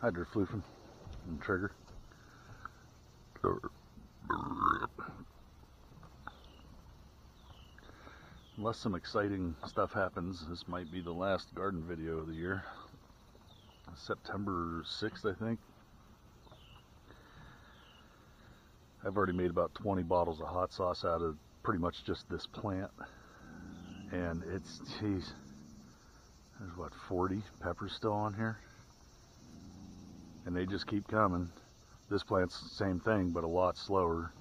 hydroflufen and trigger. Unless some exciting stuff happens, this might be the last garden video of the year. September 6th, I think. I've already made about 20 bottles of hot sauce out of pretty much just this plant. And it's, geez, there's what, 40 peppers still on here? And they just keep coming. This plant's the same thing, but a lot slower.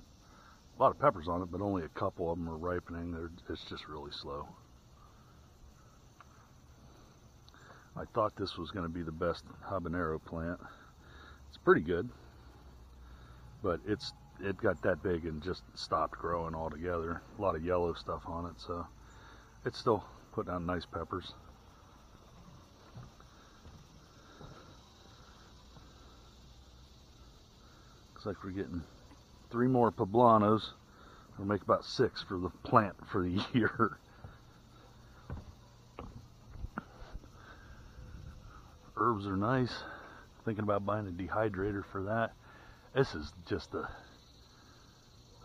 A lot of peppers on it, but only a couple of them are ripening. It's just really slow. I thought this was going to be the best habanero plant. It's pretty good, but it got that big and just stopped growing altogether. A lot of yellow stuff on it, so it's still putting out nice peppers. Looks like we're getting 3 more poblanos. We'll make about 6 for the plant for the year. Herbs are nice. Thinking about buying a dehydrator for that. This is just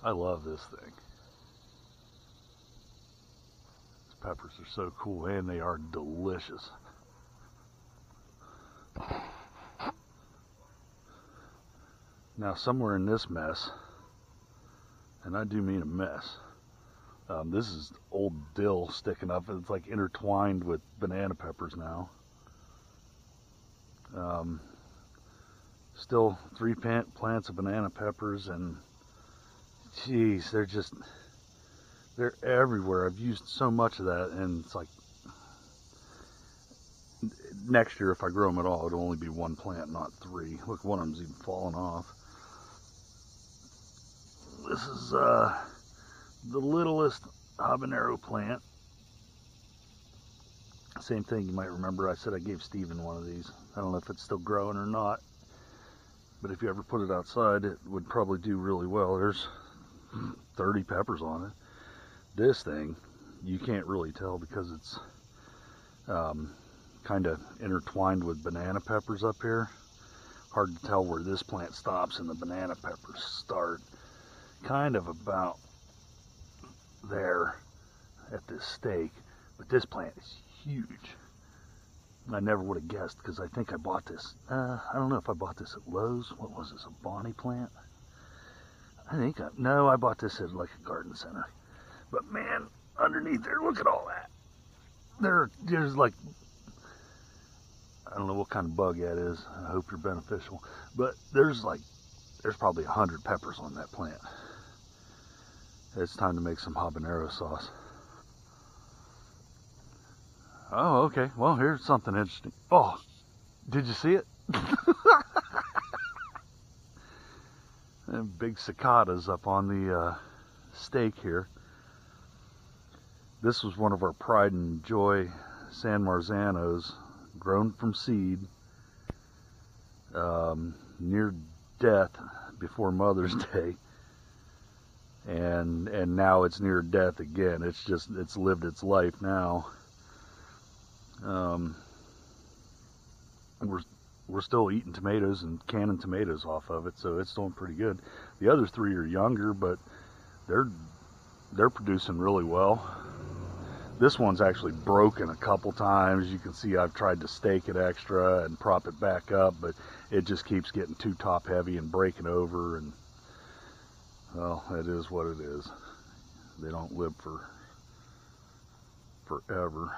I love this thing. These peppers are so cool, and they are delicious. Now, somewhere in this mess, and I do mean a mess, this is old dill sticking up. It's like intertwined with banana peppers now. Still 3 plants of banana peppers, and geez, they're everywhere. I've used so much of that, and it's like next year, if I grow them at all, it'll only be 1 plant, not 3. Look, one of them's even fallen off. This is the littlest habanero plant. Same thing, you might remember I said I gave Steven one of these. I don't know if it's still growing or not, but if you ever put it outside, it would probably do really well. There's 30 peppers on it. This thing, you can't really tell because it's kind of intertwined with banana peppers up here. Hard to tell where this plant stops and the banana peppers start. Kind of about there at this stake, but this plant is huge. I never would have guessed, because I think I bought this, I don't know if I bought this at Lowe's. What was this, a Bonnie plant? No, I bought this at like a garden center. But man, underneath there, look at all that. There's like, I don't know what kind of bug that is. I hope you're beneficial. But there's probably 100 peppers on that plant. It's time to make some habanero sauce. Oh, okay. Well, here's something interesting. Oh, did you see it? And big cicadas up on the stake here. This was one of our pride and joy San Marzanos, grown from seed, near death before Mother's Day. And now it's near death again. It's lived its life now. We're still eating tomatoes and canning tomatoes off of it, so it's doing pretty good. The other 3 are younger, but they're producing really well. This one's actually broken a couple times. You can see I've tried to stake it extra and prop it back up, but it just keeps getting too top heavy and breaking over, and well, it is what it is. They don't live forever.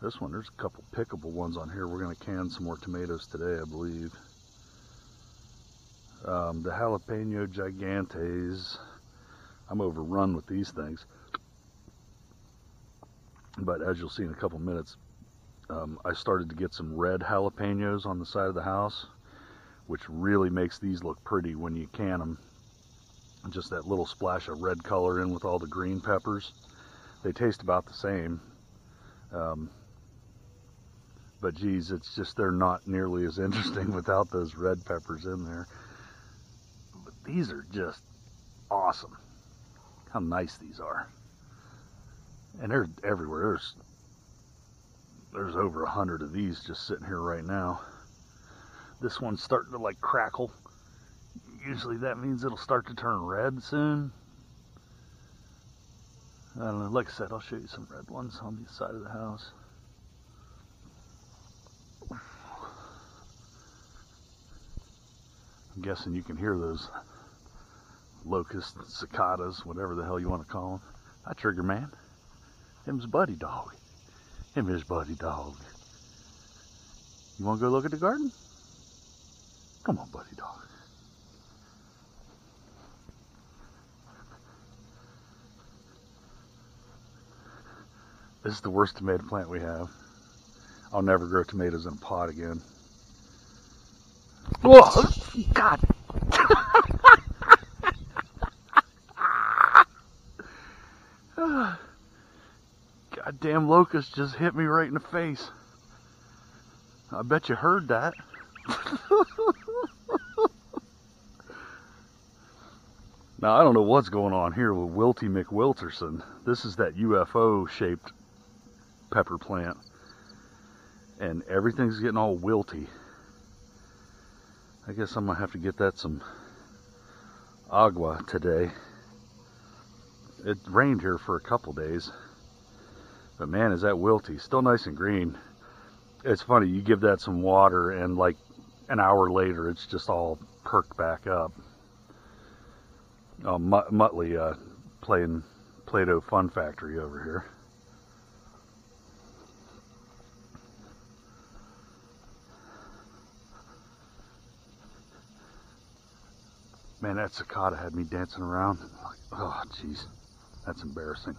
This one, there's a couple pickable ones on here. We're going to can some more tomatoes today, I believe. The jalapeno gigantes. I'm overrun with these things. But as you'll see in a couple minutes, I started to get some red jalapenos on the side of the house, which really makes these look pretty when you can them. Just that little splash of red color in with all the green peppers. They taste about the same. But geez, it's just they're not nearly as interesting without those red peppers in there. But these are just awesome. How nice these are. And they're everywhere. There's over 100 of these just sitting here right now. This one's starting to like crackle. Usually that means it'll start to turn red soon. I don't know, like I said, I'll show you some red ones on the side of the house. I'm guessing you can hear those locusts, cicadas, whatever the hell you want to call them. Hi, Trigger Man. Him's buddy dog. Him his buddy dog. You want to go look at the garden? Come on, buddy dog. This is the worst tomato plant we have. I'll never grow tomatoes in a pot again. Whoa! God! Goddamn locust just hit me right in the face. I bet you heard that. Now, I don't know what's going on here with Wilty McWilterson. This is that UFO-shaped pepper plant. And everything's getting all wilty. I guess I'm going to have to get that some agua today. It rained here for a couple days. But man, is that wilty. Still nice and green. It's funny, you give that some water and like an hour later it's just all perked back up. Oh, Muttley playing Play-Doh Fun Factory over here. Man, that cicada had me dancing around. Like, oh, jeez. That's embarrassing.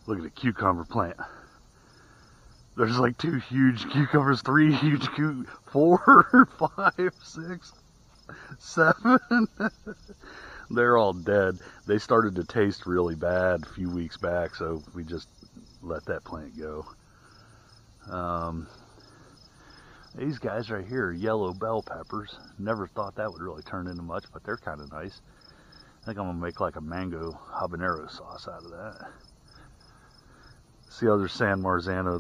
Look at the cucumber plant. There's like 2 huge cucumbers, 3 huge 4, 5, 6, 7. They're all dead. They started to taste really bad a few weeks back, so we just let that plant go. These guys right here are yellow bell peppers. Never thought that would really turn into much, but they're kind of nice. I think I'm gonna make like a mango habanero sauce out of that. It's the other San Marzano,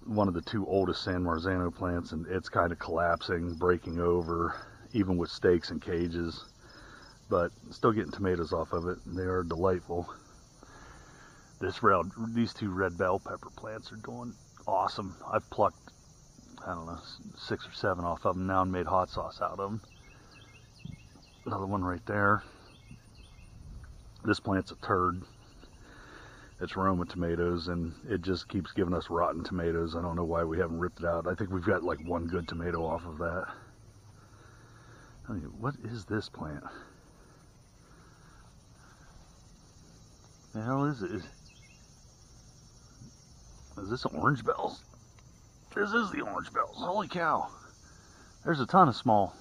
one of the 2 oldest San Marzano plants, and it's kind of collapsing, breaking over, even with stakes and cages. But still getting tomatoes off of it, and they are delightful. These 2 red bell pepper plants are doing awesome. I've plucked, I don't know, 6 or 7 off of them now and made hot sauce out of them. Another one right there. This plant's a turd. It's Roma tomatoes, and it just keeps giving us rotten tomatoes. I don't know why we haven't ripped it out. I think we've got like 1 good tomato off of that. I mean, what is this plant? The hell is it? Is this orange bells? This is the orange bells. Holy cow. There's a ton of small.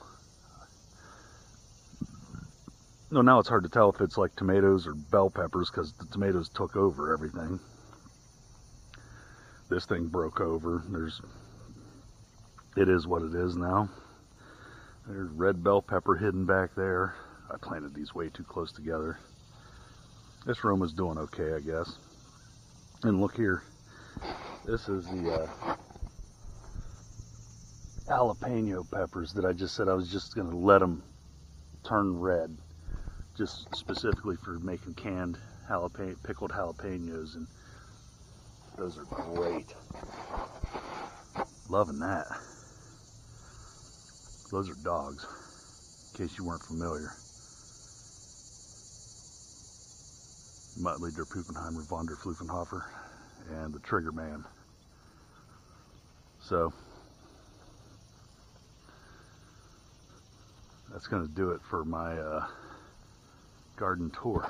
No, now it's hard to tell if it's like tomatoes or bell peppers because the tomatoes took over everything. This thing broke over. It is what it is now. There's red bell pepper hidden back there. I planted these way too close together. This Roma's doing okay, I guess. And look here. This is the jalapeno peppers that I just said I was just going to let them turn red. Just specifically for making canned pickled jalapenos, and those are great. Loving that. Those are dogs, in case you weren't familiar. Muttley, der Puppenheimer, von der Fluffenhofer, and the Trigger Man. So, that's going to do it for my garden tour.